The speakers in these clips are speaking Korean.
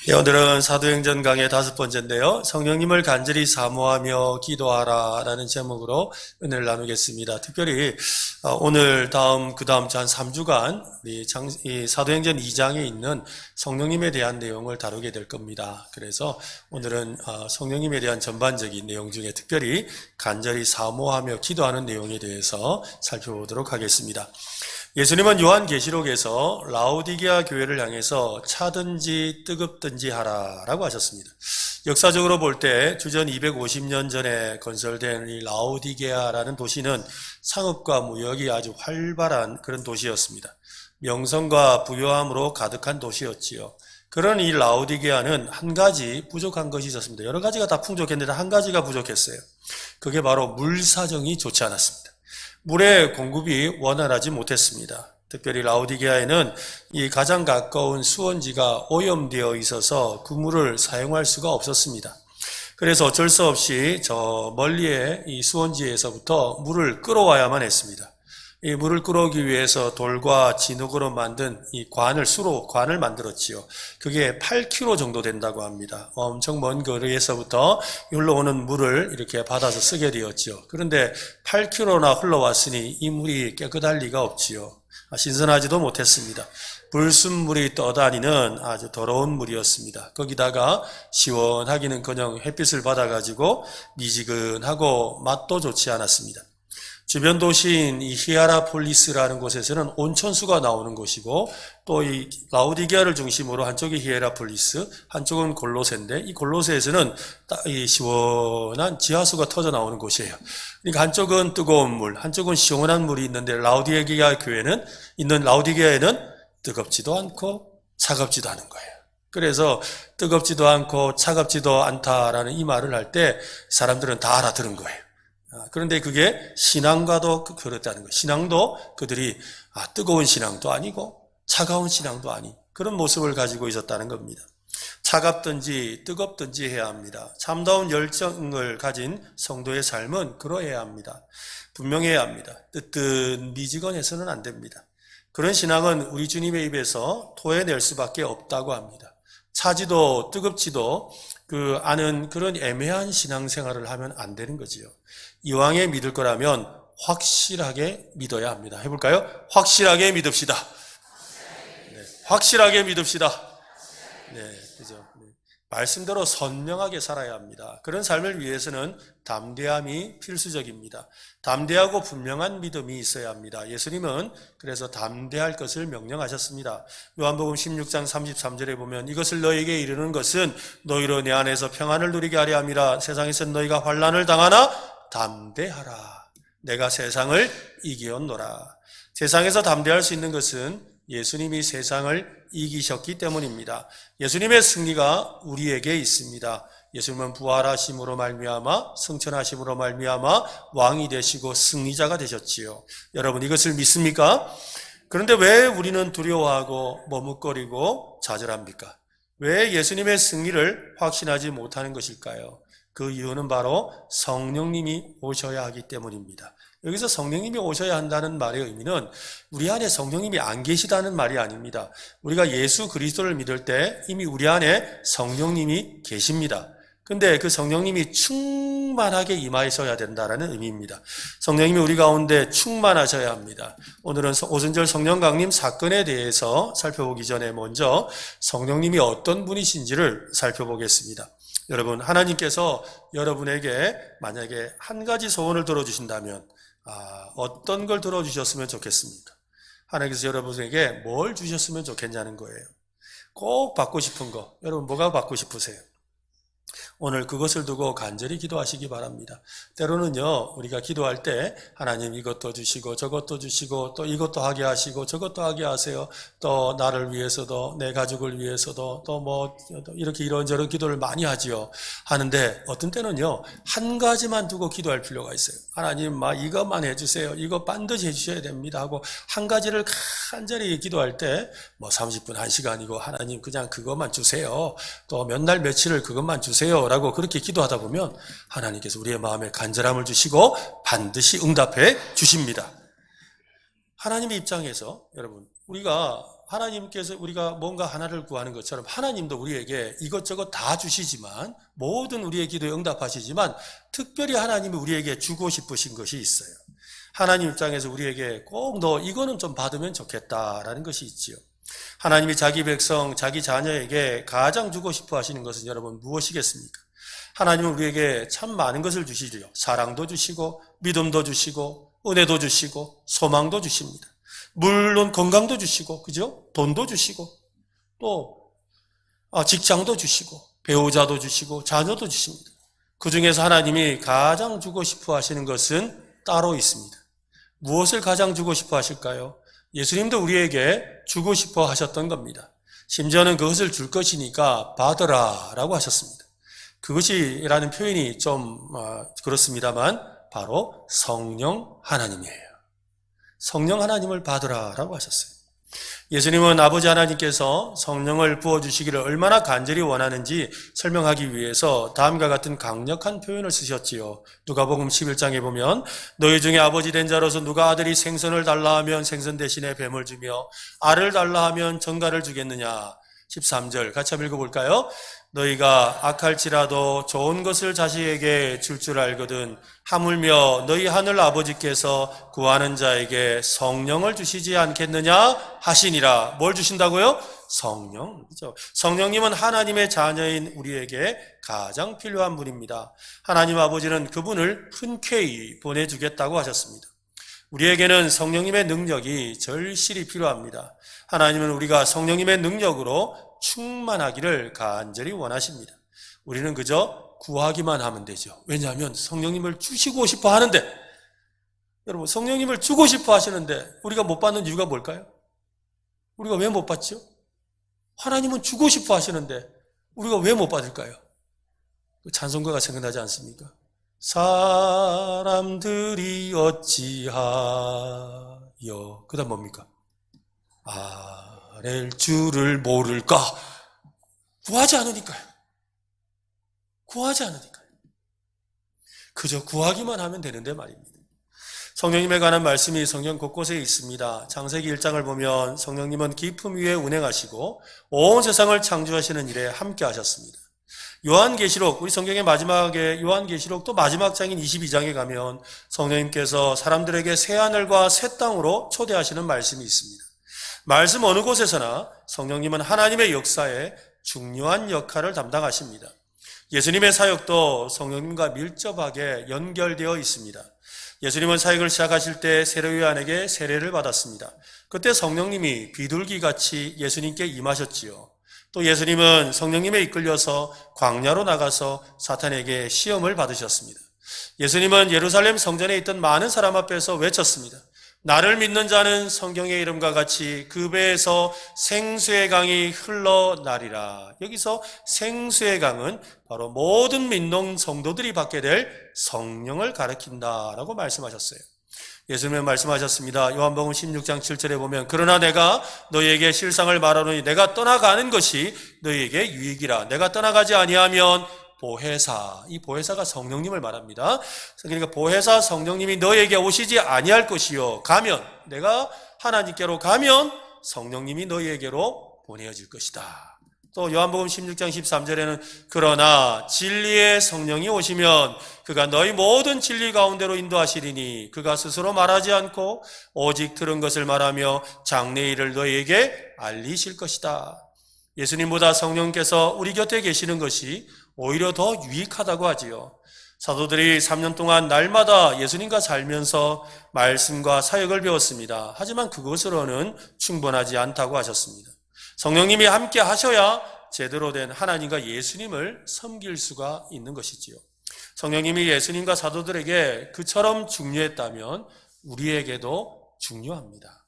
네, 오늘은 사도행전 강의 5번째인데요. 성령님을 간절히 사모하며 기도하라 라는 제목으로 은혜를 나누겠습니다. 특별히 오늘 그 다음 주 한 3주간 이 사도행전 2장에 있는 성령님에 대한 내용을 다루게 될 겁니다. 그래서 오늘은 성령님에 대한 전반적인 내용 중에 특별히 간절히 사모하며 기도하는 내용에 대해서 살펴보도록 하겠습니다. 예수님은 요한계시록에서 라오디게아 교회를 향해서 차든지 뜨겁든지 하라라고 하셨습니다. 역사적으로 볼 때 주전 250년 전에 건설된 이 라오디게아라는 도시는 상업과 무역이 아주 활발한 그런 도시였습니다. 명성과 부요함으로 가득한 도시였지요. 그런 이 라오디게아는 한 가지 부족한 것이 있었습니다. 여러 가지가 다 풍족했는데 한 가지가 부족했어요. 그게 바로 물 사정이 좋지 않았습니다. 물의 공급이 원활하지 못했습니다. 특별히 라오디게아에는 이 가장 가까운 수원지가 오염되어 있어서 그 물을 사용할 수가 없었습니다. 그래서 어쩔 수 없이 저 멀리의 이 수원지에서부터 물을 끌어와야만 했습니다. 이 물을 끌어오기 위해서 돌과 진흙으로 만든 이 수로 관을 만들었지요. 그게 8km 정도 된다고 합니다. 엄청 먼 거리에서부터 여기로 오는 물을 이렇게 받아서 쓰게 되었지요. 그런데 8km나 흘러왔으니 이 물이 깨끗할 리가 없지요. 신선하지도 못했습니다. 불순물이 떠다니는 아주 더러운 물이었습니다. 거기다가 시원하기는커녕 햇빛을 받아가지고 미지근하고 맛도 좋지 않았습니다. 주변 도시인 이 히에라폴리스라는 곳에서는 온천수가 나오는 곳이고 또 이 라오디게아를 중심으로 한쪽이 히에라폴리스, 한쪽은 골로새인데 이 골로새에서는 이 시원한 지하수가 터져 나오는 곳이에요. 그러니까 한쪽은 뜨거운 물, 한쪽은 시원한 물이 있는데 라오디게아에는 뜨겁지도 않고 차갑지도 않은 거예요. 그래서 뜨겁지도 않고 차갑지도 않다라는 이 말을 할 때 사람들은 다 알아들은 거예요. 그런데 그게 신앙과도 그렇다는 거예요. 신앙도 그들이 뜨거운 신앙도 아니고 차가운 신앙도 아닌 그런 모습을 가지고 있었다는 겁니다. 차갑든지 뜨겁든지 해야 합니다. 참다운 열정을 가진 성도의 삶은 그러해야 합니다. 분명해야 합니다. 미지근해서는 안 됩니다. 그런 신앙은 우리 주님의 입에서 토해낼 수밖에 없다고 합니다. 차지도 뜨겁지도 않은 그런 애매한 신앙생활을 하면 안 되는 거지요. 이왕에 믿을 거라면 확실하게 믿어야 합니다. 해볼까요? 확실하게 믿읍시다. 네, 확실하게 믿읍시다. 네, 그죠. 네. 말씀대로 선명하게 살아야 합니다. 그런 삶을 위해서는 담대함이 필수적입니다. 담대하고 분명한 믿음이 있어야 합니다. 예수님은 그래서 담대할 것을 명령하셨습니다. 요한복음 16장 33절에 보면 이것을 너희에게 이르는 것은 너희로 내 안에서 평안을 누리게 하려 함이라. 세상에서 너희가 환난을 당하나 담대하라. 내가 세상을 이기었노라. 세상에서 담대할 수 있는 것은 예수님이 세상을 이기셨기 때문입니다. 예수님의 승리가 우리에게 있습니다. 예수님은 부활하심으로 말미암아 승천하심으로 말미암아 왕이 되시고 승리자가 되셨지요. 여러분 이것을 믿습니까? 그런데 왜 우리는 두려워하고 머뭇거리고 좌절합니까? 왜 예수님의 승리를 확신하지 못하는 것일까요? 그 이유는 바로 성령님이 오셔야 하기 때문입니다. 여기서 성령님이 오셔야 한다는 말의 의미는 우리 안에 성령님이 안 계시다는 말이 아닙니다. 우리가 예수 그리스도를 믿을 때 이미 우리 안에 성령님이 계십니다. 근데 그 성령님이 충만하게 임하셔야 된다는 의미입니다. 성령님이 우리 가운데 충만하셔야 합니다. 오늘은 오순절 성령 강림 사건에 대해서 살펴보기 전에 먼저 성령님이 어떤 분이신지를 살펴보겠습니다. 여러분, 하나님께서 여러분에게 만약에 한 가지 소원을 들어주신다면 어떤 걸 들어주셨으면 좋겠습니까? 하나님께서 여러분에게 뭘 주셨으면 좋겠냐는 거예요. 꼭 받고 싶은 거, 여러분 뭐가 받고 싶으세요? 오늘 그것을 두고 간절히 기도하시기 바랍니다. 때로는요, 우리가 기도할 때 하나님 이것도 주시고 저것도 주시고 또 이것도 하게 하시고 저것도 하게 하세요. 또 나를 위해서도 내 가족을 위해서도 또 이렇게 이런저런 기도를 많이 하지요. 하는데 어떤 때는요, 한 가지만 두고 기도할 필요가 있어요. 하나님 이것만 해주세요. 이거 반드시 해주셔야 됩니다 하고 한 가지를 간절히 기도할 때 30분, 1시간이고 하나님 그냥 그것만 주세요. 또 몇 날 며칠을 그것만 주세요 라고 그렇게 기도하다 보면 하나님께서 우리의 마음에 간절함을 주시고 반드시 응답해 주십니다. 하나님의 입장에서 여러분 우리가 하나님께서 우리가 뭔가 하나를 구하는 것처럼 하나님도 우리에게 이것저것 다 주시지만, 모든 우리의 기도에 응답하시지만, 특별히 하나님이 우리에게 주고 싶으신 것이 있어요. 하나님 입장에서 우리에게 꼭 너 이거는 좀 받으면 좋겠다라는 것이 있지요. 하나님이 자기 백성, 자기 자녀에게 가장 주고 싶어 하시는 것은 여러분 무엇이겠습니까? 하나님은 우리에게 참 많은 것을 주시죠. 사랑도 주시고, 믿음도 주시고, 은혜도 주시고, 소망도 주십니다. 물론 건강도 주시고, 그죠? 돈도 주시고, 또 직장도 주시고, 배우자도 주시고, 자녀도 주십니다. 그 중에서 하나님이 가장 주고 싶어 하시는 것은 따로 있습니다. 무엇을 가장 주고 싶어 하실까요? 예수님도 우리에게 주고 싶어 하셨던 겁니다. 심지어는 그것을 줄 것이니까 받으라 라고 하셨습니다. 그것이라는 표현이 좀 그렇습니다만 바로 성령 하나님이에요. 성령 하나님을 받으라 라고 하셨어요. 예수님은 아버지 하나님께서 성령을 부어주시기를 얼마나 간절히 원하는지 설명하기 위해서 다음과 같은 강력한 표현을 쓰셨지요. 누가복음 11장에 보면 너희 중에 아버지 된 자로서 누가 아들이 생선을 달라 하면 생선 대신에 뱀을 주며 알을 달라 하면 전갈을 주겠느냐. 13절 같이 한번 읽어볼까요? 너희가 악할지라도 좋은 것을 자식에게 줄 알거든 하물며 너희 하늘 아버지께서 구하는 자에게 성령을 주시지 않겠느냐 하시니라. 뭘 주신다고요? 성령. 그렇죠? 성령님은 하나님의 자녀인 우리에게 가장 필요한 분입니다. 하나님 아버지는 그분을 흔쾌히 보내주겠다고 하셨습니다. 우리에게는 성령님의 능력이 절실히 필요합니다. 하나님은 우리가 성령님의 능력으로 충만하기를 간절히 원하십니다. 우리는 그저 구하기만 하면 되죠. 왜냐하면 성령님을 주시고 싶어 하는데, 여러분 성령님을 주고 싶어 하시는데 우리가 못 받는 이유가 뭘까요? 우리가 왜 못 받죠? 하나님은 주고 싶어 하시는데 우리가 왜 못 받을까요? 찬송가가 생각나지 않습니까? 사람들이 어찌하여, 그 다음 뭡니까? 아랠 줄을 모를까? 구하지 않으니까요. 구하지 않으니까요. 그저 구하기만 하면 되는데 말입니다. 성령님에 관한 말씀이 성경 곳곳에 있습니다. 창세기 1장을 보면 성령님은 깊음 위에 운행하시고 온 세상을 창조하시는 일에 함께 하셨습니다. 요한계시록, 우리 성경의 마지막에 요한계시록 또 마지막 장인 22장에 가면 성령님께서 사람들에게 새하늘과 새 땅으로 초대하시는 말씀이 있습니다. 말씀 어느 곳에서나 성령님은 하나님의 역사에 중요한 역할을 담당하십니다. 예수님의 사역도 성령님과 밀접하게 연결되어 있습니다. 예수님은 사역을 시작하실 때 세례 요한에게 세례를 받았습니다. 그때 성령님이 비둘기같이 예수님께 임하셨지요. 또 예수님은 성령님에 이끌려서 광야로 나가서 사탄에게 시험을 받으셨습니다. 예수님은 예루살렘 성전에 있던 많은 사람 앞에서 외쳤습니다. 나를 믿는 자는 성경의 이름과 같이 그 배에서 생수의 강이 흘러나리라. 여기서 생수의 강은 바로 모든 믿는 성도들이 받게 될 성령을 가리킨다라고 말씀하셨어요. 예수님은 말씀하셨습니다. 요한복음 16장 7절에 보면 그러나 내가 너희에게 실상을 말하노니 내가 떠나가는 것이 너희에게 유익이라. 내가 떠나가지 아니하면 보혜사, 이 보혜사가 성령님을 말합니다. 그러니까 보혜사 성령님이 너에게 오시지 아니할 것이요, 가면, 내가 하나님께로 가면 성령님이 너희에게로 보내어질 것이다. 또 요한복음 16장 13절에는 그러나 진리의 성령이 오시면 그가 너희 모든 진리 가운데로 인도하시리니 그가 스스로 말하지 않고 오직 들은 것을 말하며 장래일을 너희에게 알리실 것이다. 예수님보다 성령께서 우리 곁에 계시는 것이 오히려 더 유익하다고 하지요. 사도들이 3년 동안 날마다 예수님과 살면서 말씀과 사역을 배웠습니다. 하지만 그것으로는 충분하지 않다고 하셨습니다. 성령님이 함께 하셔야 제대로 된 하나님과 예수님을 섬길 수가 있는 것이지요. 성령님이 예수님과 사도들에게 그처럼 중요했다면 우리에게도 중요합니다.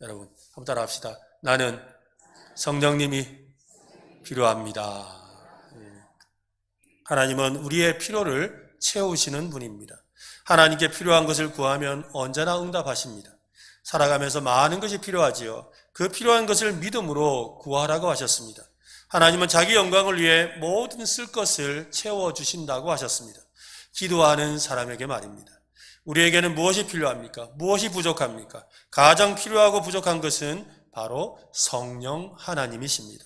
여러분, 한번 따라 합시다. 나는 성령님이 필요합니다. 하나님은 우리의 필요를 채우시는 분입니다. 하나님께 필요한 것을 구하면 언제나 응답하십니다. 살아가면서 많은 것이 필요하지요. 그 필요한 것을 믿음으로 구하라고 하셨습니다. 하나님은 자기 영광을 위해 모든 쓸 것을 채워주신다고 하셨습니다. 기도하는 사람에게 말입니다. 우리에게는 무엇이 필요합니까? 무엇이 부족합니까? 가장 필요하고 부족한 것은 바로 성령 하나님이십니다.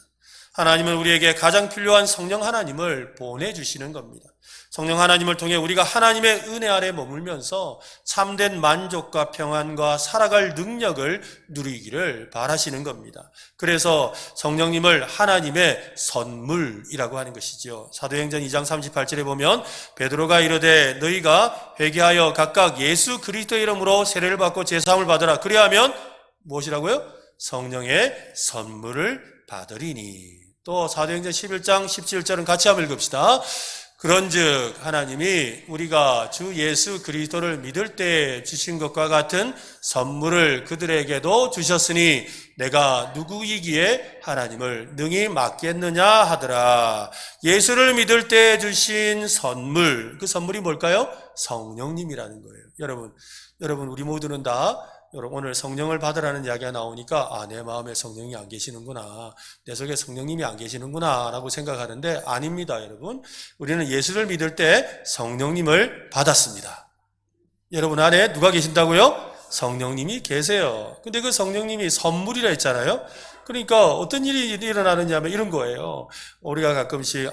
하나님은 우리에게 가장 필요한 성령 하나님을 보내주시는 겁니다. 성령 하나님을 통해 우리가 하나님의 은혜 아래 머물면서 참된 만족과 평안과 살아갈 능력을 누리기를 바라시는 겁니다. 그래서 성령님을 하나님의 선물이라고 하는 것이죠. 사도행전 2장 38절에 보면 베드로가 이르되 너희가 회개하여 각각 예수 그리스도의 이름으로 세례를 받고 제사함을 받으라. 그리하면 무엇이라고요? 성령의 선물을 받으리니. 또 사도행전 11장 17절은 같이 한번 읽읍시다. 그런즉 하나님이 우리가 주 예수 그리스도를 믿을 때 주신 것과 같은 선물을 그들에게도 주셨으니 내가 누구이기에 하나님을 능히 맡겠느냐 하더라. 예수를 믿을 때 주신 선물, 그 선물이 뭘까요? 성령님이라는 거예요. 여러분 우리 모두는 다 오늘 성령을 받으라는 이야기가 나오니까 내 마음에 성령이 안 계시는구나, 내 속에 성령님이 안 계시는구나 라고 생각하는데 아닙니다. 여러분, 우리는 예수를 믿을 때 성령님을 받았습니다. 여러분 안에 누가 계신다고요? 성령님이 계세요. 근데 그 성령님이 선물이라 했잖아요. 그러니까 어떤 일이 일어나느냐면 이런 거예요. 우리가 가끔씩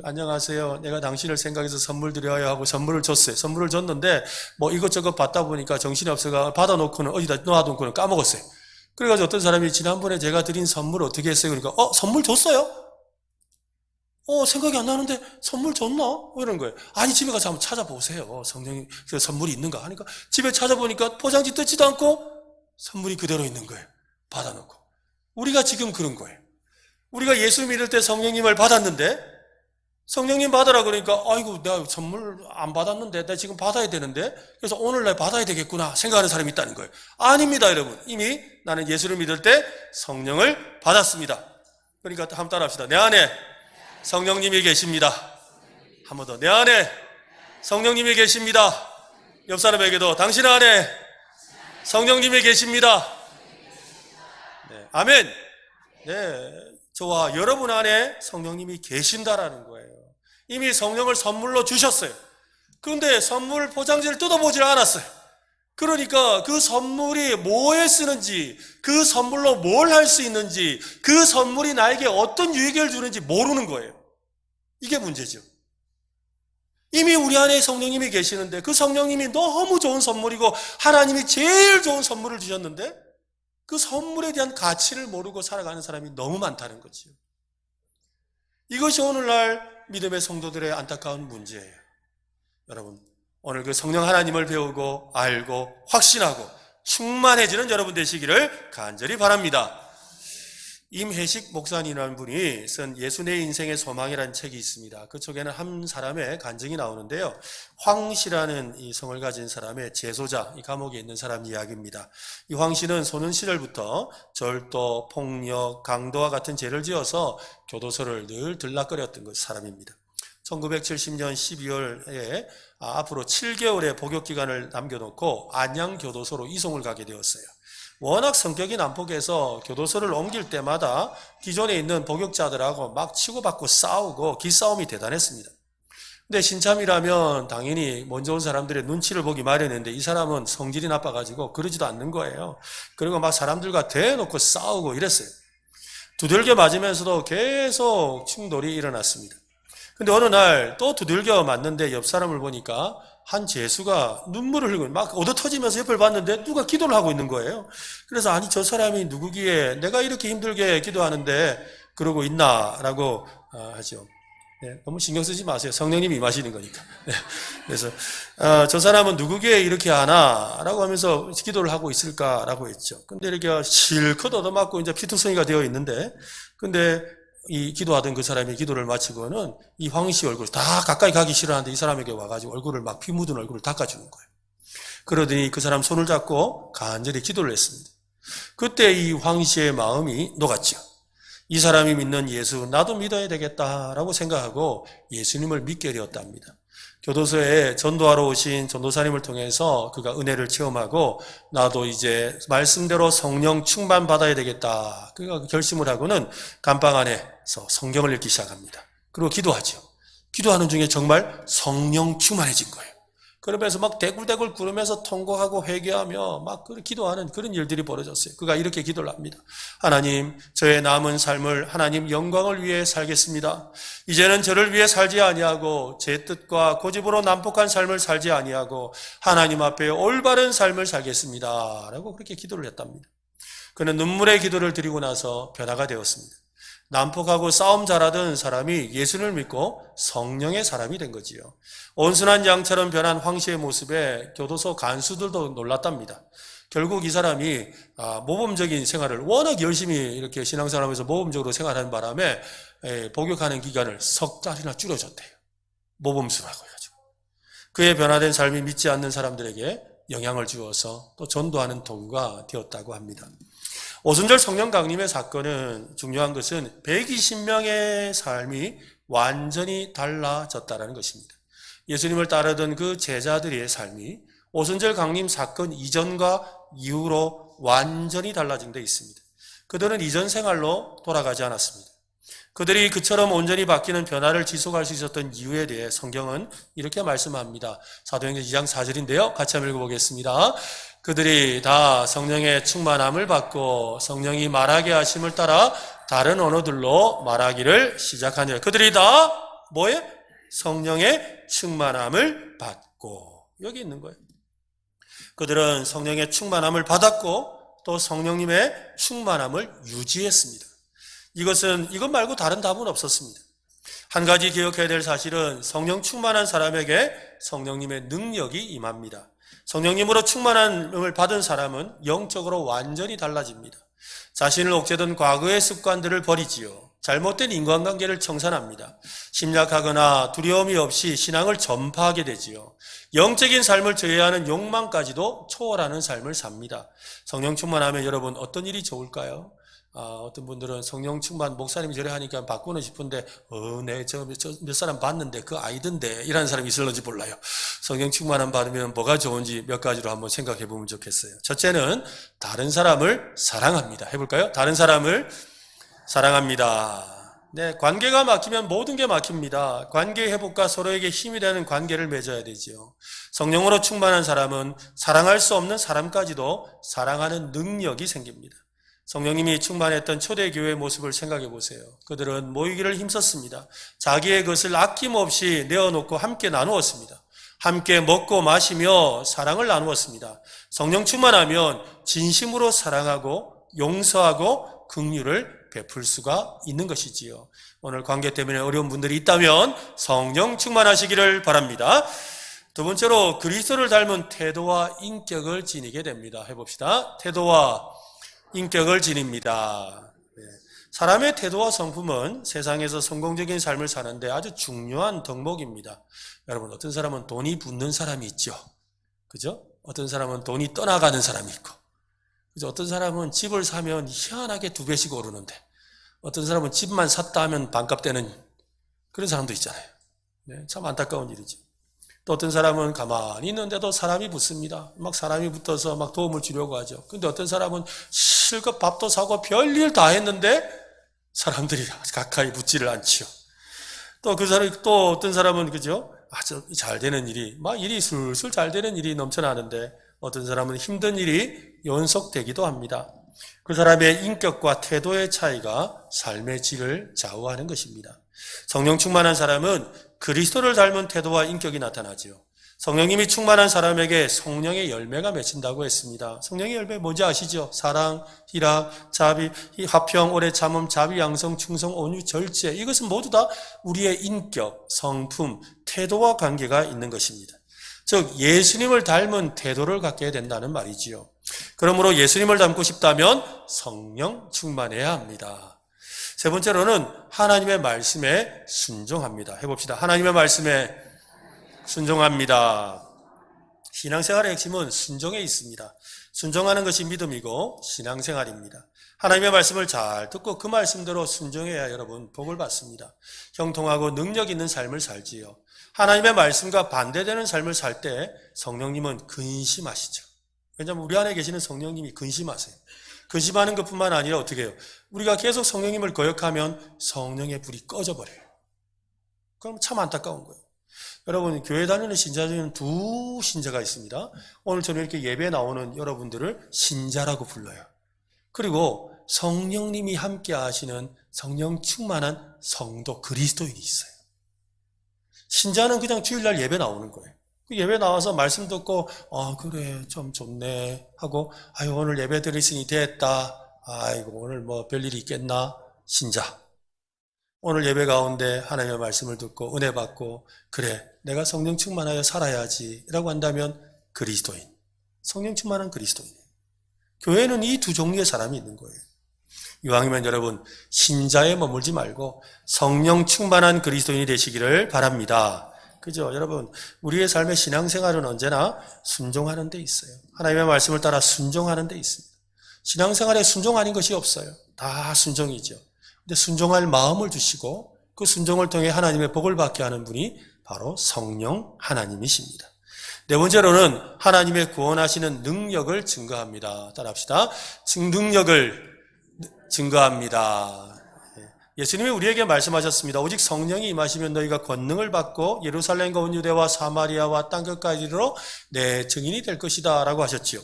안녕하세요, 내가 당신을 생각해서 선물 드려요 하고 선물을 줬어요. 선물을 줬는데 뭐 이것저것 받다 보니까 정신이 없어가 받아놓고는 어디다 놔둔고는 까먹었어요. 그래가지고 어떤 사람이 지난번에 제가 드린 선물 어떻게 했어요? 그러니까 선물 줬어요? 생각이 안 나는데 선물 줬나? 이런 거예요. 아니 집에 가서 한번 찾아보세요. 성령이 그 선물이 있는가 하니까 집에 찾아보니까 포장지 뜯지도 않고 선물이 그대로 있는 거예요. 받아놓고. 우리가 지금 그런 거예요. 우리가 예수 믿을 때 성령님을 받았는데 성령님 받으라 그러니까 내가 선물 안 받았는데 나 지금 받아야 되는데 그래서 오늘날 받아야 되겠구나 생각하는 사람이 있다는 거예요. 아닙니다. 여러분, 이미 나는 예수를 믿을 때 성령을 받았습니다. 그러니까 한번 따라합시다. 내 안에 성령님이 계십니다. 한 번 더. 내 안에 성령님이 계십니다. 옆 사람에게도 당신 안에 성령님이 계십니다. 네, 아멘. 네, 저와 여러분 안에 성령님이 계신다라는 거예요. 이미 성령을 선물로 주셨어요. 그런데 선물 포장지를 뜯어보질 않았어요. 그러니까 그 선물이 뭐에 쓰는지, 그 선물로 뭘 할 수 있는지, 그 선물이 나에게 어떤 유익을 주는지 모르는 거예요. 이게 문제죠. 이미 우리 안에 성령님이 계시는데 그 성령님이 너무 좋은 선물이고 하나님이 제일 좋은 선물을 주셨는데 그 선물에 대한 가치를 모르고 살아가는 사람이 너무 많다는 거죠. 이것이 오늘날 믿음의 성도들의 안타까운 문제예요. 여러분, 오늘 그 성령 하나님을 배우고 알고 확신하고 충만해지는 여러분 되시기를 간절히 바랍니다. 임혜식 목사님이라는 분이 쓴 예수 내 인생의 소망이라는 책이 있습니다. 그 쪽에는 한 사람의 간증이 나오는데요. 황씨라는 이 성을 가진 사람의 제소자, 이 감옥에 있는 사람 이야기입니다. 이 황씨는 소년 시절부터 절도, 폭력, 강도와 같은 죄를 지어서 교도소를 늘 들락거렸던 사람입니다. 1970년 12월에 앞으로 7개월의 복역기간을 남겨놓고 안양교도소로 이송을 가게 되었어요. 워낙 성격이 난폭해서 교도소를 옮길 때마다 기존에 있는 복역자들하고 막 치고받고 싸우고 기싸움이 대단했습니다. 근데 신참이라면 당연히 먼저 온 사람들의 눈치를 보기 마련인데 이 사람은 성질이 나빠가지고 그러지도 않는 거예요. 그리고 막 사람들과 대놓고 싸우고 이랬어요. 두들겨 맞으면서도 계속 충돌이 일어났습니다. 근데 어느 날 또 두들겨 맞는데 옆 사람을 보니까 한 죄수가 눈물을 흘리고 막 얻어터지면서 옆을 봤는데 누가 기도를 하고 있는 거예요. 그래서 아니 저 사람이 누구기에 내가 이렇게 힘들게 기도하는데 그러고 있나 라고 하죠. 네, 너무 신경 쓰지 마세요. 성령님이 임하시는 거니까. 네, 그래서 저 사람은 누구기에 이렇게 하나 라고 하면서 기도를 하고 있을까라고 했죠. 근데 이렇게 실컷 얻어맞고 이제 피투성이가 되어 있는데 근데 이 기도하던 그 사람이 기도를 마치고는 이 황씨 얼굴 다 가까이 가기 싫어하는데 이 사람에게 와가지고 얼굴을 막 피 묻은 얼굴을 닦아주는 거예요. 그러더니 그 사람 손을 잡고 간절히 기도를 했습니다. 그때 이 황씨의 마음이 녹았죠. 이 사람이 믿는 예수 나도 믿어야 되겠다라고 생각하고 예수님을 믿게 되었답니다. 교도소에 전도하러 오신 전도사님을 통해서 그가 은혜를 체험하고 나도 이제 말씀대로 성령 충만 받아야 되겠다. 그가 결심을 하고는 감방 안에서 성경을 읽기 시작합니다. 그리고 기도하죠. 기도하는 중에 정말 성령 충만해진 거예요. 그러면서 막 대굴대굴 구르면서 통곡하고 회개하며 막 기도하는 그런 일들이 벌어졌어요. 그가 이렇게 기도를 합니다. 하나님, 저의 남은 삶을 하나님 영광을 위해 살겠습니다. 이제는 저를 위해 살지 아니하고 제 뜻과 고집으로 난폭한 삶을 살지 아니하고 하나님 앞에 올바른 삶을 살겠습니다. 라고 그렇게 기도를 했답니다. 그는 눈물의 기도를 드리고 나서 변화가 되었습니다. 난폭하고 싸움 잘하던 사람이 예수를 믿고 성령의 사람이 된 거지요. 온순한 양처럼 변한 황씨의 모습에 교도소 간수들도 놀랐답니다. 결국 이 사람이 모범적인 생활을 워낙 열심히 이렇게 신앙생활하면서 모범적으로 생활하는 바람에 복역하는 기간을 석 달이나 줄여줬대요. 모범수라고 해가지고. 그의 변화된 삶이 믿지 않는 사람들에게 영향을 주어서 또 전도하는 도구가 되었다고 합니다. 오순절 성령 강림의 사건은 중요한 것은 120명의 삶이 완전히 달라졌다는 것입니다. 예수님을 따르던 그 제자들의 삶이 오순절 강림 사건 이전과 이후로 완전히 달라진 데 있습니다. 그들은 이전 생활로 돌아가지 않았습니다. 그들이 그처럼 온전히 바뀌는 변화를 지속할 수 있었던 이유에 대해 성경은 이렇게 말씀합니다. 사도행전 2장 4절인데요. 같이 한번 읽어보겠습니다. 그들이 다 성령의 충만함을 받고 성령이 말하게 하심을 따라 다른 언어들로 말하기를 시작하니라. 그들이 다 뭐에? 성령의 충만함을 받고. 여기 있는 거예요. 그들은 성령의 충만함을 받았고 또 성령님의 충만함을 유지했습니다. 이것 말고 다른 답은 없었습니다. 한 가지 기억해야 될 사실은 성령 충만한 사람에게 성령님의 능력이 임합니다. 성령님으로 충만함을 받은 사람은 영적으로 완전히 달라집니다. 자신을 옥죄던 과거의 습관들을 버리지요. 잘못된 인간관계를 청산합니다. 심약하거나 두려움이 없이 신앙을 전파하게 되지요. 영적인 삶을 저해하는 욕망까지도 초월하는 삶을 삽니다. 성령 충만하면 여러분 어떤 일이 좋을까요? 어떤 분들은 성령 충만 목사님이 저래 하니까 바꾸는 싶은데 저 몇 사람 봤는데 그 아이던데 이라는 사람이 있을런지 몰라요. 성령 충만함 받으면 뭐가 좋은지 몇 가지로 한번 생각해 보면 좋겠어요. 첫째는 다른 사람을 사랑합니다. 해볼까요? 다른 사람을 사랑합니다. 네, 관계가 막히면 모든 게 막힙니다. 관계 회복과 서로에게 힘이 되는 관계를 맺어야 되지요. 성령으로 충만한 사람은 사랑할 수 없는 사람까지도 사랑하는 능력이 생깁니다. 성령님이 충만했던 초대교회의 모습을 생각해 보세요. 그들은 모이기를 힘썼습니다. 자기의 것을 아낌없이 내어놓고 함께 나누었습니다. 함께 먹고 마시며 사랑을 나누었습니다. 성령 충만하면 진심으로 사랑하고 용서하고 긍휼을 베풀 수가 있는 것이지요. 오늘 관계 때문에 어려운 분들이 있다면 성령 충만하시기를 바랍니다. 두 번째로 그리스도를 닮은 태도와 인격을 지니게 됩니다. 해봅시다. 태도와 인격을 지닙니다. 사람의 태도와 성품은 세상에서 성공적인 삶을 사는데 아주 중요한 덕목입니다. 여러분, 어떤 사람은 돈이 붙는 사람이 있죠. 그죠? 어떤 사람은 돈이 떠나가는 사람이 있고, 그죠? 어떤 사람은 집을 사면 희한하게 2배씩 오르는데, 어떤 사람은 집만 샀다 하면 반값 되는 그런 사람도 있잖아요. 네, 참 안타까운 일이죠. 또 어떤 사람은 가만히 있는데도 사람이 붙습니다. 막 사람이 붙어서 막 도움을 주려고 하죠. 근데 어떤 사람은 실컷 밥도 사고 별일 다 했는데 사람들이 가까이 붙지를 않지요. 또 또 어떤 사람은 그죠? 아주 잘 되는 일이, 막 일이 술술 잘 되는 일이 넘쳐나는데 어떤 사람은 힘든 일이 연속되기도 합니다. 그 사람의 인격과 태도의 차이가 삶의 질을 좌우하는 것입니다. 성령 충만한 사람은 그리스도를 닮은 태도와 인격이 나타나지요. 성령님이 충만한 사람에게 성령의 열매가 맺힌다고 했습니다. 성령의 열매 뭔지 아시죠? 사랑, 희락, 자비, 화평, 오래 참음, 자비, 양성, 충성, 온유, 절제. 이것은 모두 다 우리의 인격, 성품, 태도와 관계가 있는 것입니다. 즉 예수님을 닮은 태도를 갖게 된다는 말이지요. 그러므로 예수님을 닮고 싶다면 성령 충만해야 합니다. 세 번째로는 하나님의 말씀에 순종합니다. 해봅시다. 하나님의 말씀에 순종합니다. 신앙생활의 핵심은 순종에 있습니다. 순종하는 것이 믿음이고 신앙생활입니다. 하나님의 말씀을 잘 듣고 그 말씀대로 순종해야 여러분 복을 받습니다. 형통하고 능력 있는 삶을 살지요. 하나님의 말씀과 반대되는 삶을 살 때 성령님은 근심하시죠. 왜냐하면 우리 안에 계시는 성령님이 근심하세요. 근심하는 것뿐만 아니라 어떻게 해요? 우리가 계속 성령님을 거역하면 성령의 불이 꺼져버려요. 그럼 참 안타까운 거예요. 여러분, 교회 다니는 신자 중에는 두 신자가 있습니다. 오늘 저는 이렇게 예배 나오는 여러분들을 신자라고 불러요. 그리고 성령님이 함께 하시는 성령 충만한 성도 그리스도인이 있어요. 신자는 그냥 주일날 예배 나오는 거예요. 예배 나와서 말씀 듣고 그래 좀 좋네 하고 아유 오늘 예배 드렸으니 됐다. 아이고 오늘 뭐 별일이 있겠나. 신자. 오늘 예배 가운데 하나님의 말씀을 듣고 은혜 받고 그래 내가 성령 충만하여 살아야지 라고 한다면 그리스도인. 성령 충만한 그리스도인. 교회는 이 두 종류의 사람이 있는 거예요. 이왕이면 여러분 신자에 머물지 말고 성령 충만한 그리스도인이 되시기를 바랍니다. 그죠? 여러분 우리의 삶의 신앙생활은 언제나 순종하는 데 있어요. 하나님의 말씀을 따라 순종하는 데 있습니다. 신앙생활에 순종 아닌 것이 없어요. 다 순종이죠. 근데 순종할 마음을 주시고 그 순종을 통해 하나님의 복을 받게 하는 분이 바로 성령 하나님이십니다. 네 번째로는 하나님의 구원하시는 능력을 증거합니다. 따라합시다. 능력을 증거합니다. 예수님이 우리에게 말씀하셨습니다. 오직 성령이 임하시면 너희가 권능을 받고 예루살렘과 온 유대와 사마리아와 땅끝까지 이르러 내 증인이 될 것이다 라고 하셨지요.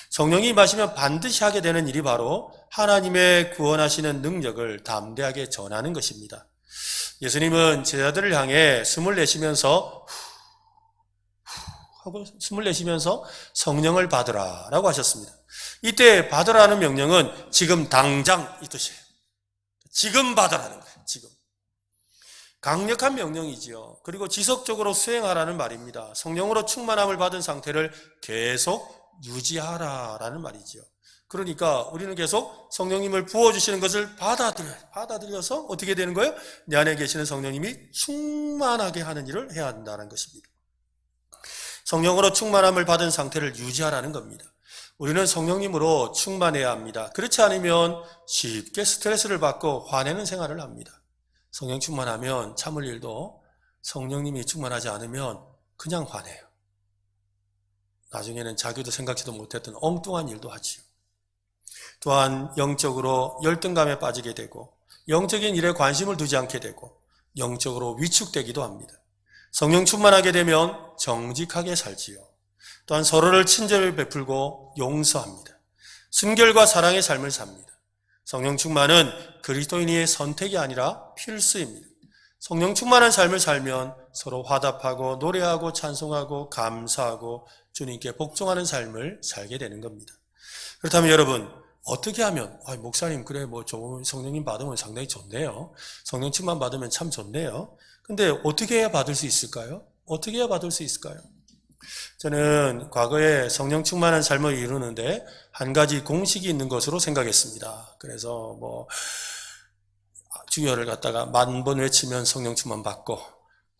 성령이 임하시면 반드시 하게 되는 일이 바로 하나님의 구원하시는 능력을 담대하게 전하는 것입니다. 예수님은 제자들을 향해 숨을 내쉬면서 하고 숨을 내쉬면서 성령을 받으라 라고 하셨습니다. 이때 받으라는 명령은 지금 당장 이 뜻이에요. 지금 받으라는 거예요. 지금. 강력한 명령이지요. 그리고 지속적으로 수행하라는 말입니다. 성령으로 충만함을 받은 상태를 계속 유지하라라는 말이죠. 그러니까 우리는 계속 성령님을 부어주시는 것을 받아들여서 어떻게 되는 거예요? 내 안에 계시는 성령님이 충만하게 하는 일을 해야 한다는 것입니다. 성령으로 충만함을 받은 상태를 유지하라는 겁니다. 우리는 성령님으로 충만해야 합니다. 그렇지 않으면 쉽게 스트레스를 받고 화내는 생활을 합니다. 성령 충만하면 참을 일도 성령님이 충만하지 않으면 그냥 화내요. 나중에는 자기도 생각지도 못했던 엉뚱한 일도 하지요. 또한 영적으로 열등감에 빠지게 되고 영적인 일에 관심을 두지 않게 되고 영적으로 위축되기도 합니다. 성령 충만하게 되면 정직하게 살지요. 또한 서로를 친절히 베풀고 용서합니다. 순결과 사랑의 삶을 삽니다. 성령 충만은 그리스도인의 선택이 아니라 필수입니다. 성령 충만한 삶을 살면 서로 화답하고 노래하고 찬송하고 감사하고 주님께 복종하는 삶을 살게 되는 겁니다. 그렇다면 여러분 어떻게 하면 목사님 그래 뭐 좋은 성령님 받으면 상당히 좋네요. 성령 충만 받으면 참 좋네요. 근데 어떻게 해야 받을 수 있을까요? 어떻게 해야 받을 수 있을까요? 저는 과거에 성령 충만한 삶을 이루는데 한 가지 공식이 있는 것으로 생각했습니다. 그래서 뭐 주여를 갖다가 10,000번 외치면 성령 충만 받고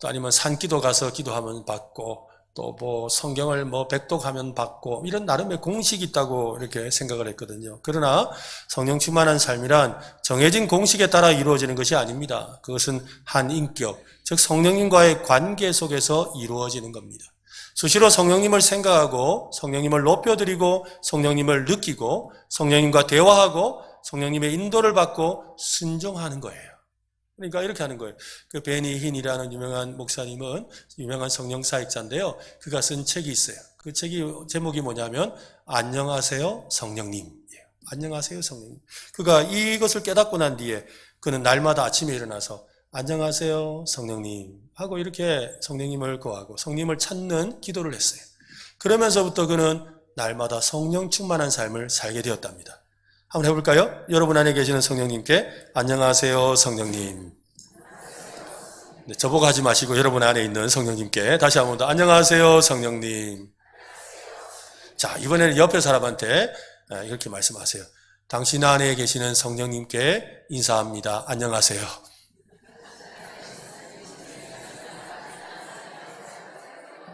또 아니면 산기도 가서 기도하면 받고 또 뭐 성경을 뭐 100독하면 받고 이런 나름의 공식이 있다고 이렇게 생각을 했거든요. 그러나 성령 충만한 삶이란 정해진 공식에 따라 이루어지는 것이 아닙니다. 그것은 한 인격, 즉 성령님과의 관계 속에서 이루어지는 겁니다. 수시로 성령님을 생각하고 성령님을 높여드리고 성령님을 느끼고 성령님과 대화하고 성령님의 인도를 받고 순종하는 거예요. 그러니까 이렇게 하는 거예요. 그 베니 힌이라는 유명한 목사님은 유명한 성령 사역자인데요. 그가 쓴 책이 있어요. 그 책이 제목이 뭐냐면 안녕하세요 성령님이에요. 안녕하세요 성령님. 그가 이것을 깨닫고 난 뒤에 그는 날마다 아침에 일어나서 안녕하세요 성령님 하고 이렇게 성령님을 구하고 성령님을 찾는 기도를 했어요. 그러면서부터 그는 날마다 성령 충만한 삶을 살게 되었답니다. 한번 해볼까요? 여러분 안에 계시는 성령님께 안녕하세요 성령님. 네, 저보고 하지 마시고 여러분 안에 있는 성령님께 다시 한번 더 안녕하세요 성령님. 자, 이번에는 옆에 사람한테 이렇게 말씀하세요. 당신 안에 계시는 성령님께 인사합니다. 안녕하세요.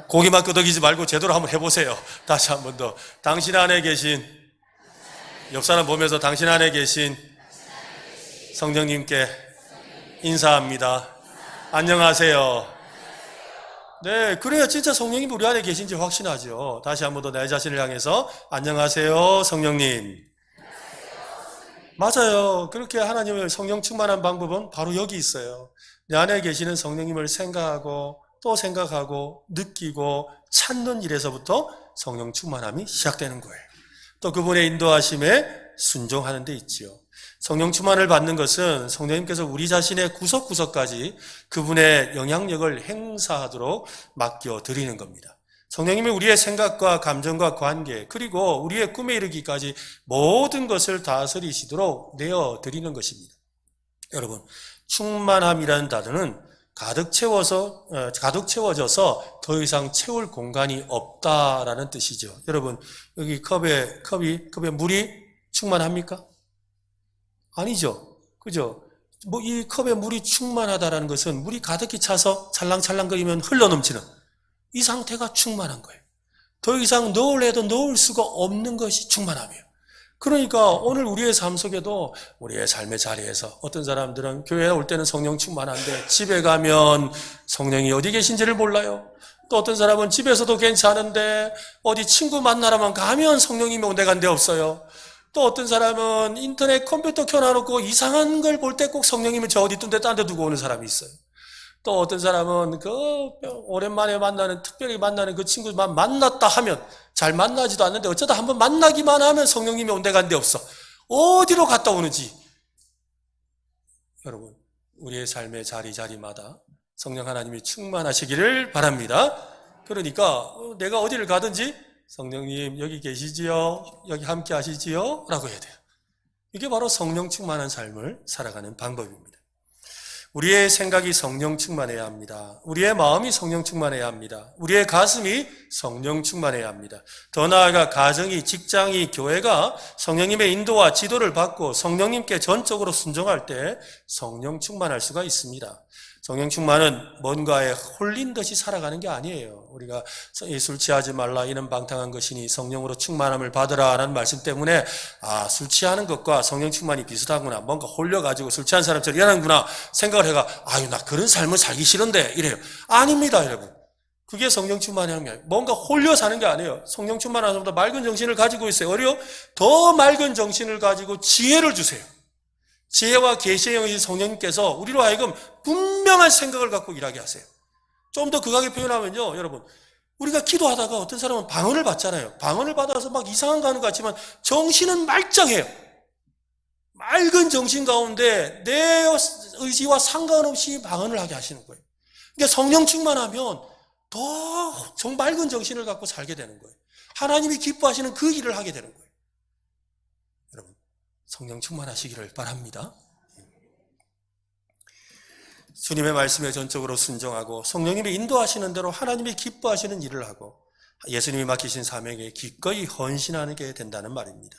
고개만 끄덕이지 말고 제대로 한번 해보세요. 다시 한번 더. 당신 안에 계신, 옆 사람 보면서 당신 안에 계신 성령님께 인사합니다. 안녕하세요. 네, 그래야 진짜 성령님 우리 안에 계신지 확신하죠. 다시 한번 더 내 자신을 향해서 안녕하세요 성령님. 맞아요. 그렇게 하나님을 성령 충만한 방법은 바로 여기 있어요. 내 안에 계시는 성령님을 생각하고 또 생각하고 느끼고 찾는 일에서부터 성령 충만함이 시작되는 거예요. 또 그분의 인도하심에 순종하는 데 있지요. 성령 충만을 받는 것은 성령님께서 우리 자신의 구석구석까지 그분의 영향력을 행사하도록 맡겨드리는 겁니다. 성령님이 우리의 생각과 감정과 관계 그리고 우리의 꿈에 이르기까지 모든 것을 다스리시도록 내어드리는 것입니다. 여러분, 충만함이라는 단어는 가득 채워져서 더 이상 채울 공간이 없다라는 뜻이죠. 여러분, 여기 컵에 물이 충만합니까? 아니죠. 그죠? 이 컵에 물이 충만하다라는 것은 물이 가득히 차서 찰랑찰랑거리면 흘러넘치는 이 상태가 충만한 거예요. 더 이상 넣으려 해도 넣을 수가 없는 것이 충만함이에요. 그러니까 오늘 우리의 삶 속에도 우리의 삶의 자리에서 어떤 사람들은 교회에 올 때는 성령 충만한데 집에 가면 성령이 어디 계신지를 몰라요. 또 어떤 사람은 집에서도 괜찮은데 어디 친구 만나러만 가면 성령님이 온데간데 없어요. 또 어떤 사람은 인터넷 컴퓨터 켜놔놓고 이상한 걸 볼 때 꼭 성령님을 저 어디 둔데 딴 데 두고 오는 사람이 있어요. 또 어떤 사람은 오랜만에 특별히 만나는 그 친구만 만났다 하면 잘 만나지도 않는데 어쩌다 한번 만나기만 하면 성령님이 온데간데 없어. 어디로 갔다 오는지. 여러분, 우리의 삶의 자리마다 성령 하나님이 충만하시기를 바랍니다. 그러니까 내가 어디를 가든지 성령님 여기 계시지요? 여기 함께 하시지요? 라고 해야 돼요. 이게 바로 성령 충만한 삶을 살아가는 방법입니다. 우리의 생각이 성령 충만해야 합니다. 우리의 마음이 성령 충만해야 합니다. 우리의 가슴이 성령 충만해야 합니다. 더 나아가 가정이, 직장이, 교회가 성령님의 인도와 지도를 받고 성령님께 전적으로 순종할 때 성령 충만할 수가 있습니다. 성령 충만은 뭔가에 홀린 듯이 살아가는 게 아니에요. 우리가 술 취하지 말라 이는 방탕한 것이니 성령으로 충만함을 받으라 라는 말씀 때문에 술 취하는 것과 성령 충만이 비슷하구나, 뭔가 홀려가지고 술 취한 사람처럼 일하는구나 생각을 해가 나 그런 삶을 살기 싫은데 이래요. 아닙니다, 여러분. 그게 성령 충만이라는 게 아니에요. 뭔가 홀려 사는 게 아니에요. 성령 충만한 사람보다 맑은 정신을 가지고 있어요. 오히려 더 맑은 정신을 가지고 지혜를 주세요. 지혜와 계시의 영이신 성령님께서 우리로 하여금 분명한 생각을 갖고 일하게 하세요. 좀 더 극하게 표현하면요, 여러분, 우리가 기도하다가 어떤 사람은 방언을 받잖아요. 방언을 받아서 막 이상한 거 하는 것 같지만 정신은 말짱해요. 맑은 정신 가운데 내 의지와 상관없이 방언을 하게 하시는 거예요. 그러니까 성령 충만하면 더 맑은 정신을 갖고 살게 되는 거예요. 하나님이 기뻐하시는 그 일을 하게 되는 거예요. 여러분, 성령 충만하시기를 바랍니다. 주님의 말씀에 전적으로 순종하고 성령님이 인도하시는 대로 하나님이 기뻐하시는 일을 하고 예수님이 맡기신 사명에 기꺼이 헌신하게 된다는 말입니다.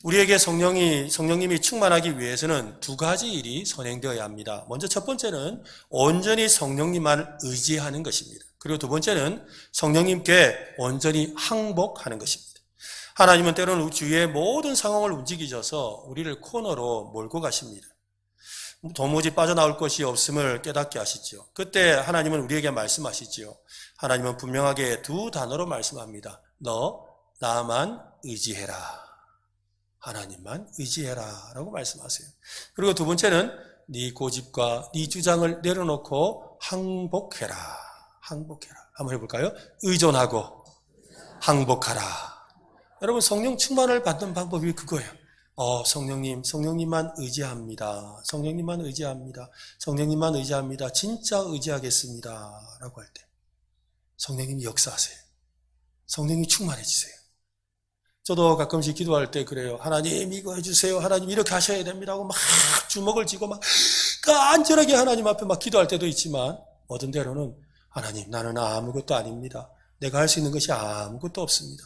우리에게 성령님이 충만하기 위해서는 두 가지 일이 선행되어야 합니다. 먼저 첫 번째는 온전히 성령님만을 의지하는 것입니다. 그리고 두 번째는 성령님께 온전히 항복하는 것입니다. 하나님은 때로는 주위의 모든 상황을 움직이셔서 우리를 코너로 몰고 가십니다. 도무지 빠져나올 것이 없음을 깨닫게 하시죠. 그때 하나님은 우리에게 말씀하시죠. 하나님은 분명하게 두 단어로 말씀합니다. 너 나만 의지해라. 하나님만 의지해라 라고 말씀하세요. 그리고 두 번째는 네 고집과 네 주장을 내려놓고 항복해라. 항복해라. 한번 해볼까요? 의존하고 항복하라. 여러분, 성령 충만을 받는 방법이 그거예요. 성령님만 의지합니다. 성령님만 의지합니다. 성령님만 의지합니다. 진짜 의지하겠습니다. 라고 할 때 성령님이 역사하세요. 성령이 충만해지세요. 저도 가끔씩 기도할 때 그래요. 하나님 이거 해주세요. 하나님 이렇게 하셔야 됩니다. 하고 막 주먹을 쥐고 막 간절하게 하나님 앞에 막 기도할 때도 있지만 어떤 때로는 하나님 나는 아무것도 아닙니다. 내가 할 수 있는 것이 아무것도 없습니다.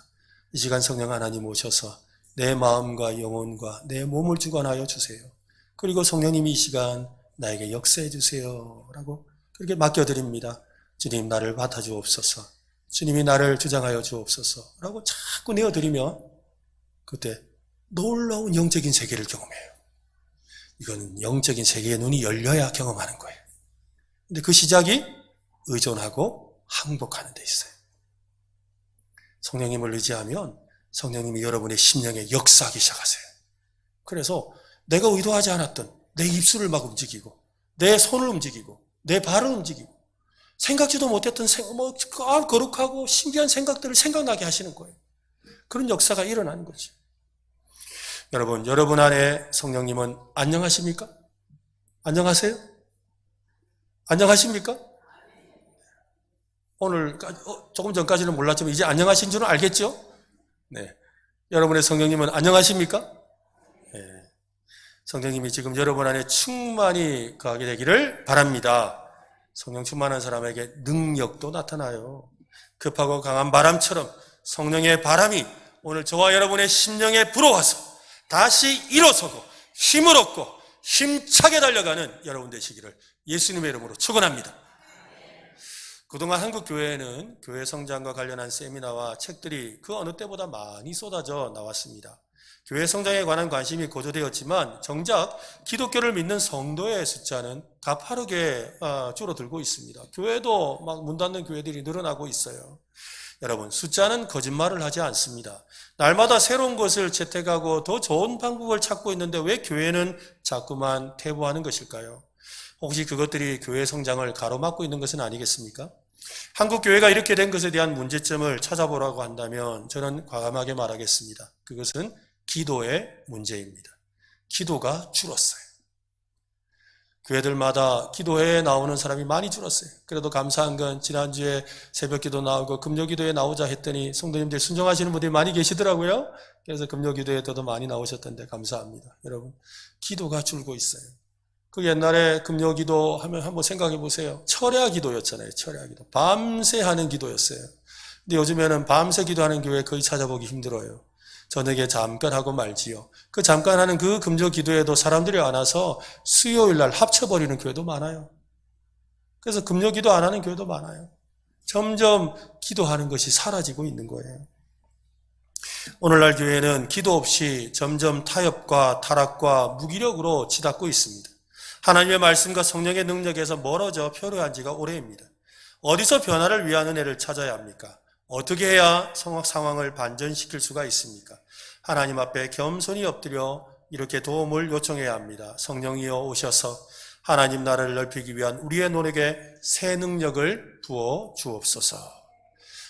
이 시간 성령 하나님 오셔서 내 마음과 영혼과 내 몸을 주관하여 주세요. 그리고 성령님이 이 시간 나에게 역사해 주세요. 라고 그렇게 맡겨드립니다. 주님 나를 맡아주옵소서. 주님이 나를 주장하여 주옵소서. 라고 자꾸 내어드리면 그때 놀라운 영적인 세계를 경험해요. 이거는 영적인 세계의 눈이 열려야 경험하는 거예요. 근데 그 시작이 의존하고 항복하는 데 있어요. 성령님을 의지하면 성령님이 여러분의 심령에 역사하기 시작하세요. 그래서 내가 의도하지 않았던 내 입술을 막 움직이고 내 손을 움직이고 내 발을 움직이고 생각지도 못했던 거룩하고 신기한 생각들을 생각나게 하시는 거예요. 그런 역사가 일어나는 거죠. 여러분 안에 성령님은 안녕하십니까? 안녕하세요? 안녕하십니까? 오늘 조금 전까지는 몰랐지만 이제 안녕하신 줄은 알겠죠? 네. 여러분의 성령님은 안녕하십니까? 네. 성령님이 지금 여러분 안에 충만히 거하게 되기를 바랍니다. 성령 충만한 사람에게 능력도 나타나요. 급하고 강한 바람처럼 성령의 바람이 오늘 저와 여러분의 심령에 불어와서 다시 일어서고 힘을 얻고 힘차게 달려가는 여러분 되시기를 예수님의 이름으로 축원합니다. 그동안 한국 교회에는 교회 성장과 관련한 세미나와 책들이 그 어느 때보다 많이 쏟아져 나왔습니다. 교회 성장에 관한 관심이 고조되었지만 정작 기독교를 믿는 성도의 숫자는 가파르게 줄어들고 있습니다. 교회도 막 문 닫는 교회들이 늘어나고 있어요. 여러분, 숫자는 거짓말을 하지 않습니다. 날마다 새로운 것을 채택하고 더 좋은 방법을 찾고 있는데 왜 교회는 자꾸만 퇴보하는 것일까요? 혹시 그것들이 교회 성장을 가로막고 있는 것은 아니겠습니까? 한국 교회가 이렇게 된 것에 대한 문제점을 찾아보라고 한다면 저는 과감하게 말하겠습니다. 그것은 기도의 문제입니다. 기도가 줄었어요. 교회들마다 기도회에 나오는 사람이 많이 줄었어요. 그래도 감사한 건 지난주에 새벽기도 나오고 금요기도에 나오자 했더니 성도님들 순종하시는 분들이 많이 계시더라고요. 그래서 금요기도에 더 많이 나오셨던데 감사합니다. 여러분, 기도가 줄고 있어요. 그 옛날에 금요기도 하면 한번 생각해 보세요. 철야 기도였잖아요. 철야 기도. 밤새 하는 기도였어요. 근데 요즘에는 밤새 기도하는 교회 거의 찾아보기 힘들어요. 저녁에 잠깐 하고 말지요. 그 잠깐 하는 그 금요 기도에도 사람들이 안 와서 수요일 날 합쳐버리는 교회도 많아요. 그래서 금요 기도 안 하는 교회도 많아요. 점점 기도하는 것이 사라지고 있는 거예요. 오늘날 교회는 기도 없이 점점 타협과 타락과 무기력으로 치닫고 있습니다. 하나님의 말씀과 성령의 능력에서 멀어져 표류한 지가 오래입니다. 어디서 변화를 위한 은혜를 찾아야 합니까? 어떻게 해야 상황을 반전시킬 수가 있습니까? 하나님 앞에 겸손히 엎드려 이렇게 도움을 요청해야 합니다. 성령이여 오셔서 하나님 나라를 넓히기 위한 우리의 노력에 새 능력을 부어 주옵소서.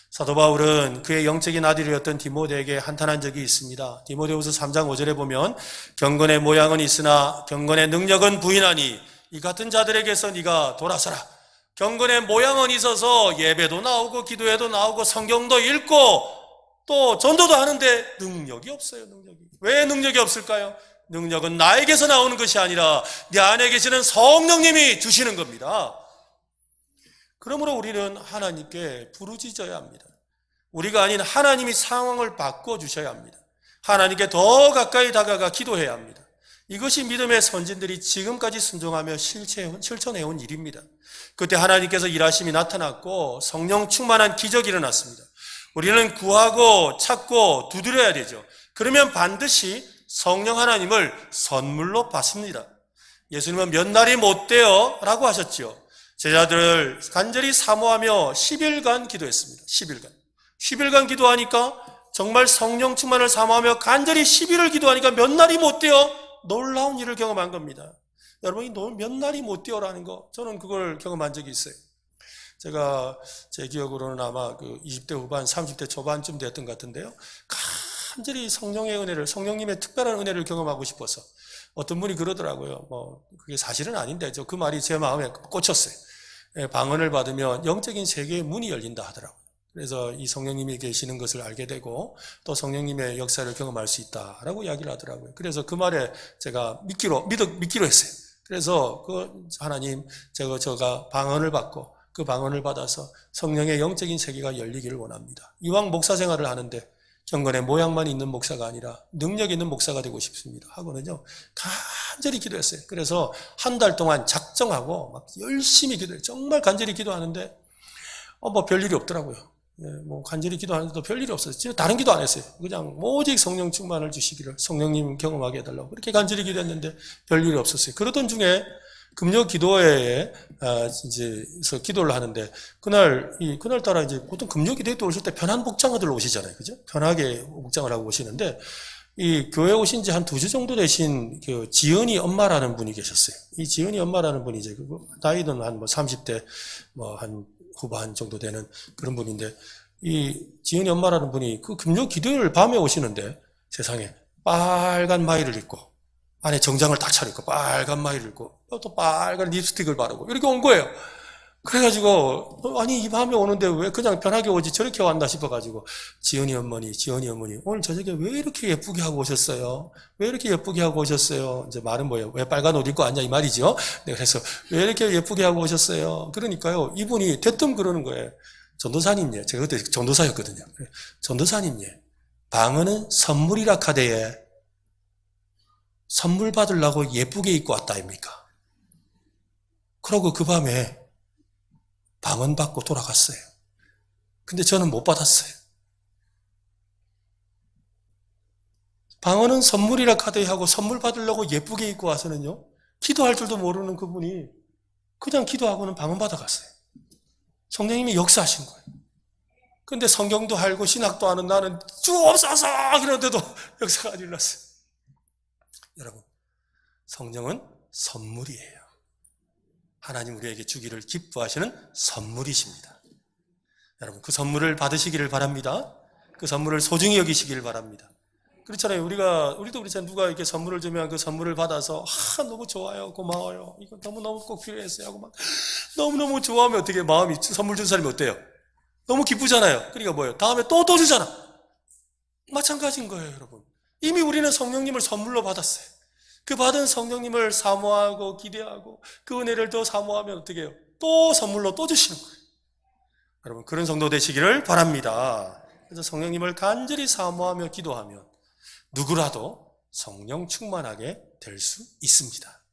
사도 바울은 그의 영적인 아들이었던 디모데에게 한탄한 적이 있습니다. 디모데후서 3장 5절에 보면 경건의 모양은 있으나 경건의 능력은 부인하니 이 같은 자들에게서 네가 돌아서라. 경건의 모양은 있어서 예배도 나오고 기도회도 나오고 성경도 읽고 또 전도도 하는데 능력이 없어요. 능력이. 왜 능력이 없을까요? 능력은 나에게서 나오는 것이 아니라 내 안에 계시는 성령님이 주시는 겁니다. 그러므로 우리는 하나님께 부르짖어야 합니다. 우리가 아닌 하나님이 상황을 바꿔주셔야 합니다. 하나님께 더 가까이 다가가 기도해야 합니다. 이것이 믿음의 선진들이 지금까지 순종하며 실천해온 일입니다. 그때 하나님께서 일하심이 나타났고 성령 충만한 기적이 일어났습니다. 우리는 구하고 찾고 두드려야 되죠. 그러면 반드시 성령 하나님을 선물로 받습니다. 예수님은 몇 날이 못 돼요 라고 하셨죠. 제자들을 간절히 사모하며 10일간 기도했습니다. 10일간 기도하니까 정말 성령 충만을 사모하며 간절히 10일을 기도하니까 몇 날이 못 돼요. 놀라운 일을 경험한 겁니다. 여러분이 몇 날이 못 뛰어라는 거, 저는 그걸 경험한 적이 있어요. 제가 제 기억으로는 아마 그 20대 후반, 30대 초반쯤 됐던 것 같은데요. 간절히 성령의 은혜를, 성령님의 특별한 은혜를 경험하고 싶어서 어떤 분이 그러더라고요. 그게 사실은 아닌데 그 말이 제 마음에 꽂혔어요. 방언을 받으면 영적인 세계의 문이 열린다 하더라고요. 그래서 이 성령님이 계시는 것을 알게 되고 또 성령님의 역사를 경험할 수 있다라고 이야기를 하더라고요. 그래서 그 말에 제가 믿기로 했어요. 그래서 하나님, 제가 방언을 받고 그 방언을 받아서 성령의 영적인 세계가 열리기를 원합니다. 이왕 목사 생활을 하는데 경건의 모양만 있는 목사가 아니라 능력 있는 목사가 되고 싶습니다 하고는요 간절히 기도했어요. 그래서 한 달 동안 작정하고 막 열심히 기도해요. 정말 간절히 기도하는데 별일이 없더라고요. 간절히 기도하는데도 별일이 없어요. 진짜 다른 기도 안 했어요. 그냥 오직 성령 충만을 주시기를, 성령님 경험하게 해달라고 그렇게 간절히 기도했는데 별일이 없었어요. 그러던 중에 금요 기도회에 이제서 기도를 하는데 그날따라 이제 보통 금요 기도회 때 오실 때 편한 복장들 오시잖아요, 그죠? 편하게 복장을 하고 오시는데 이 교회 오신 지 한 2주 정도 되신 그 지은이 엄마라는 분이 계셨어요. 이 지은이 엄마라는 분이 이제 나이는 한 30대 한 후반 정도 되는 그런 분인데, 이 지은이 엄마라는 분이 그 금요 기도일 밤에 오시는데 세상에 빨간 마이를 입고 안에 정장을 딱 차려입고 빨간 마이를 입고 또 빨간 립스틱을 바르고 이렇게 온 거예요. 그래가지고 아니 이 밤에 오는데 왜 그냥 편하게 오지 저렇게 왔나 싶어가지고 지은이 어머니 오늘 저녁에 왜 이렇게 예쁘게 하고 오셨어요? 왜 이렇게 예쁘게 하고 오셨어요? 이제 말은 뭐예요? 왜 빨간 옷 입고 왔냐 이 말이죠. 네, 그래서 왜 이렇게 예쁘게 하고 오셨어요? 그러니까요 이분이 대뜸 그러는 거예요. 전도사님 예, 제가 그때 전도사였거든요. 전도사님 예, 방언은 선물이라 카대에 선물 받으려고 예쁘게 입고 왔다 아닙니까? 그러고 그 밤에 방언 받고 돌아갔어요. 근데 저는 못 받았어요. 방언은 선물이라 카드하고 선물 받으려고 예쁘게 입고 와서는요, 기도할 줄도 모르는 그분이 그냥 기도하고는 방언 받아갔어요. 성령님이 역사하신 거예요. 근데 성경도 알고 신학도 아는 나는 주옵소서 그러는데도 역사가 안 일어났어요. 여러분, 성령은 선물이에요. 하나님 우리에게 주기를 기뻐하시는 선물이십니다. 여러분 그 선물을 받으시기를 바랍니다. 그 선물을 소중히 여기시기를 바랍니다. 그렇잖아요. 우리도 그렇잖아요. 누가 이렇게 선물을 주면 그 선물을 받아서 너무 좋아요, 고마워요, 이거 너무너무 꼭 필요했어요 하고 막 너무너무 좋아하면 어떻게 마음이 선물 준 사람이 어때요? 너무 기쁘잖아요. 그러니까 뭐예요? 다음에 또 주잖아. 마찬가지인 거예요, 여러분. 이미 우리는 성령님을 선물로 받았어요. 그 받은 성령님을 사모하고 기대하고 그 은혜를 더 사모하면 어떻게 해요? 또 선물로 또 주시는 거예요. 여러분 그런 성도 되시기를 바랍니다. 그래서 성령님을 간절히 사모하며 기도하면 누구라도 성령 충만하게 될 수 있습니다.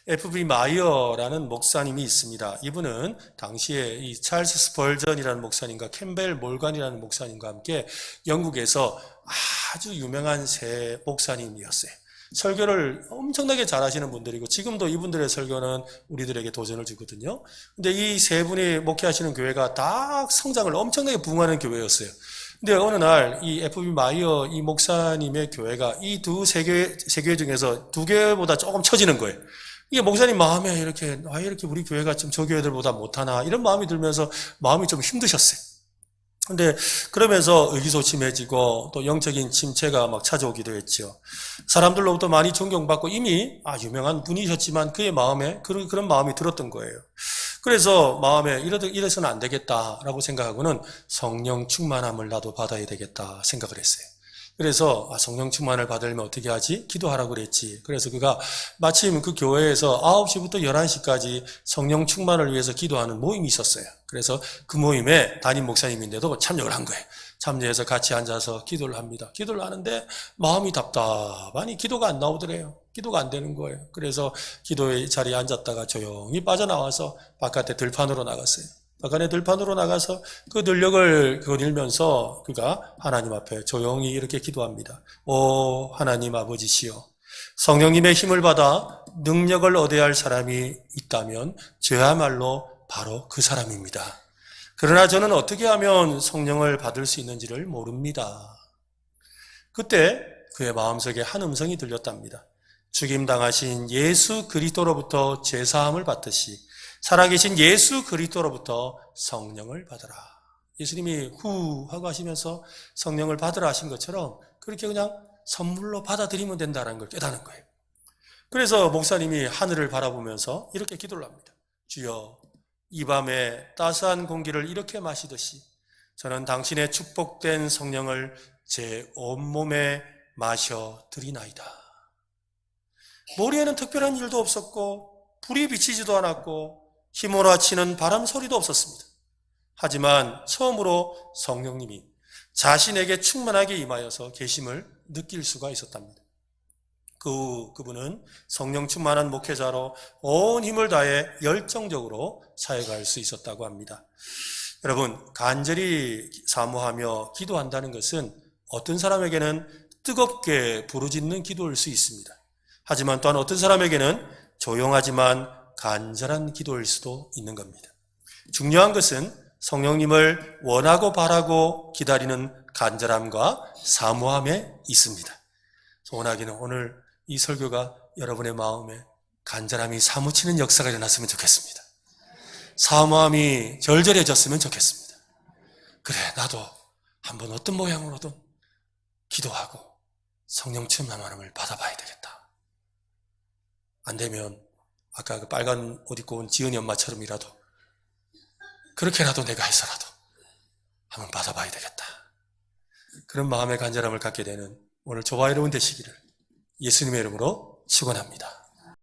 F.B. 마이어라는 목사님이 있습니다. 이분은 당시에 이 찰스 스펄전이라는 목사님과 캠벨 몰간이라는 목사님과 함께 영국에서 아주 유명한 세 목사님이었어요. 설교를 엄청나게 잘하시는 분들이고 지금도 이분들의 설교는 우리들에게 도전을 주거든요. 근데 이 세 분이 목회하시는 교회가 다 성장을 엄청나게 부흥하는 교회였어요. 근데 어느 날 이 F.B. 마이어 이 목사님의 교회가 이 세 교회 중에서 두 교회보다 조금 처지는 거예요. 이게 목사님 마음에 이렇게 우리 교회가 좀 저 교회들보다 못하나 이런 마음이 들면서 마음이 좀 힘드셨어요. 근데 그러면서 의기소침해지고 또 영적인 침체가 막 찾아오기도 했죠. 사람들로부터 많이 존경받고 이미 유명한 분이셨지만 그의 마음에 그런 마음이 들었던 거예요. 그래서 마음에 이래서는 안 되겠다라고 생각하고는 성령 충만함을 나도 받아야 되겠다 생각을 했어요. 그래서 성령 충만을 받으려면 어떻게 하지? 기도하라고 그랬지. 그래서 그가 마침 그 교회에서 9시부터 11시까지 성령 충만을 위해서 기도하는 모임이 있었어요. 그래서 그 모임에 담임 목사님인데도 참여를 한 거예요. 참여해서 같이 앉아서 기도를 합니다. 기도를 하는데 마음이 답답하니 기도가 안 나오더래요. 기도가 안 되는 거예요. 그래서 기도의 자리에 앉았다가 조용히 빠져나와서 바깥에 들판으로 나갔어요. 바깥에 들판으로 나가서 그 능력을 거닐면서 그가 하나님 앞에 조용히 이렇게 기도합니다. 오 하나님 아버지시여, 성령님의 힘을 받아 능력을 얻어야 할 사람이 있다면 저야말로 바로 그 사람입니다. 그러나 저는 어떻게 하면 성령을 받을 수 있는지를 모릅니다. 그때 그의 마음속에 한 음성이 들렸답니다. 죽임당하신 예수 그리스도로부터 제사함을 받듯이 살아계신 예수 그리스도로부터 성령을 받으라. 예수님이 후 하고 하시면서 성령을 받으라 하신 것처럼 그렇게 그냥 선물로 받아들이면 된다는 걸 깨닫는 거예요. 그래서 목사님이 하늘을 바라보면서 이렇게 기도를 합니다. 주여, 이 밤에 따스한 공기를 이렇게 마시듯이 저는 당신의 축복된 성령을 제 온몸에 마셔드리나이다. 머리에는 특별한 일도 없었고 불이 비치지도 않았고 휘몰아치는 바람 소리도 없었습니다. 하지만 처음으로 성령님이 자신에게 충만하게 임하여서 계심을 느낄 수가 있었답니다. 그분은 성령 충만한 목회자로 온 힘을 다해 열정적으로 사역할 수 있었다고 합니다. 여러분, 간절히 사모하며 기도한다는 것은 어떤 사람에게는 뜨겁게 부르짖는 기도일 수 있습니다. 하지만 또한 어떤 사람에게는 조용하지만 간절한 기도일 수도 있는 겁니다. 중요한 것은 성령님을 원하고 바라고 기다리는 간절함과 사모함에 있습니다. 소원하기는 오늘 이 설교가 여러분의 마음에 간절함이 사무치는 역사가 일어났으면 좋겠습니다. 사모함이 절절해졌으면 좋겠습니다. 그래, 나도 한번 어떤 모양으로든 기도하고 성령 충만함을 받아봐야 되겠다. 안 되면 아까 그 빨간 옷 입고 온 지은이 엄마처럼이라도 그렇게라도 내가 해서라도 한번 받아봐야 되겠다. 그런 마음의 간절함을 갖게 되는 오늘 저와 여러분 되시기를 예수님의 이름으로 축원합니다.